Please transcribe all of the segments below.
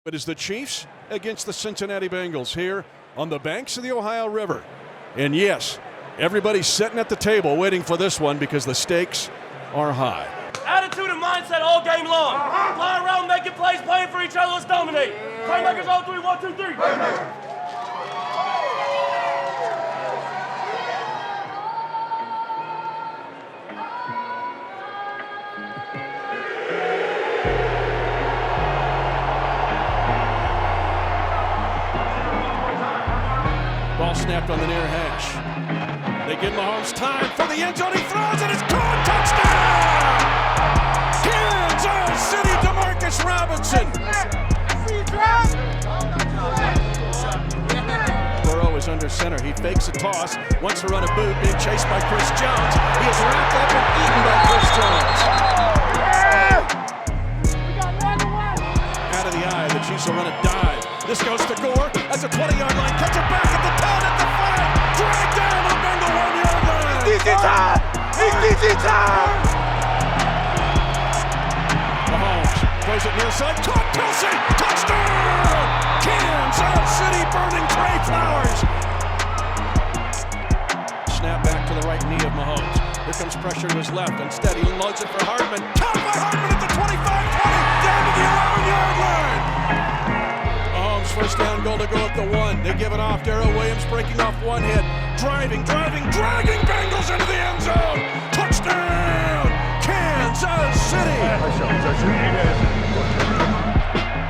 It is the Chiefs against the Cincinnati Bengals here on the banks of the Ohio River. And yes, everybody's sitting at the table waiting for this one because the stakes are high. Attitude and mindset all game long. Flying around, making plays, playing for each other, let's dominate. Playmakers all three, 1, 2, 3. Ball snapped on the near hash. They give Mahomes time for the end zone. He throws and it's caught. Touchdown! Kansas City, Demarcus Robinson. Burrow is under center. He fakes a toss. Wants to run a boot. Being chased by Chris Jones. He is wrapped up and eaten by Chris Jones. Out of the eye. The Chiefs will run a dive. This goes to Gore. That's a 20-yard line. Catch it back at the 10, at the 5. Drag down the Bengal 1-yard line. Easy time! Easy time! Mahomes throws it near side. Caught Kelsey. Touchdown! Kansas City burning Trey Flowers. Snap back to the right knee of Mahomes. Here comes pressure to his left. Instead, he loads it for Hardman. Caught by Hardman at the 25-20. Down to the 11-yard line. First down goal to go at the 1. They give it off. Darrell Williams breaking off one hit. Driving, dragging Bengals into the end zone. Touchdown! Kansas City!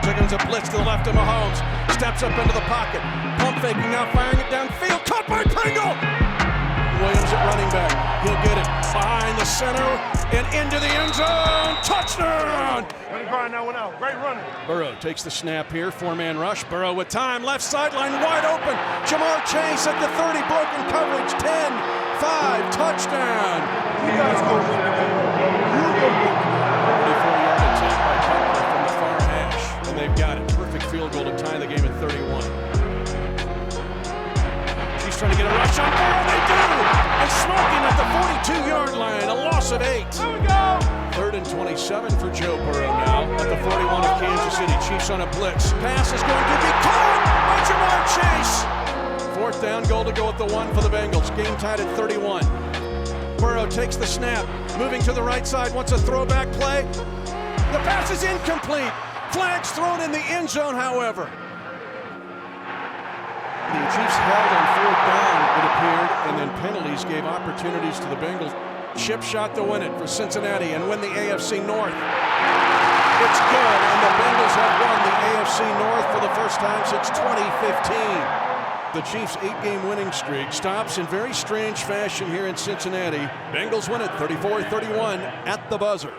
Chickens a blitz to the left of Mahomes. Steps up into the pocket. Pump faking now, firing it downfield. Caught by Pringle! Williams at running back. He'll get it behind the center and into the end zone. Touchdown! Great running. Burrow takes the snap here. 4-man rush. Burrow with time. Left sideline wide open. Jamar Chase at the 30. Broken coverage. 10, 5. Touchdown. You guys go win the game. 34-yard attempt by Butler from the far hash. And they've got it. Perfect field goal to tie the game at 31. She's trying to get a rush on Burrow. They do. And smoking at the 42-yard line. A loss of 8. There we go. 3rd and 27 for Joe Burrow now at the 41 of Kansas City. Chiefs on a blitz. Pass is going to be caught by Jamar Chase. 4th down, goal to go at the 1 for the Bengals. Game tied at 31. Burrow takes the snap, moving to the right side, wants a throwback play. The pass is incomplete. Flags thrown in the end zone, however. The Chiefs held on 4th down, it appeared, and then penalties gave opportunities to the Bengals. Chip shot to win it for Cincinnati and win the AFC North. It's good, and the Bengals have won the AFC North for the first time since 2015. The Chiefs' 8-game winning streak stops in very strange fashion here in Cincinnati. Bengals win it 34-31 at the buzzer.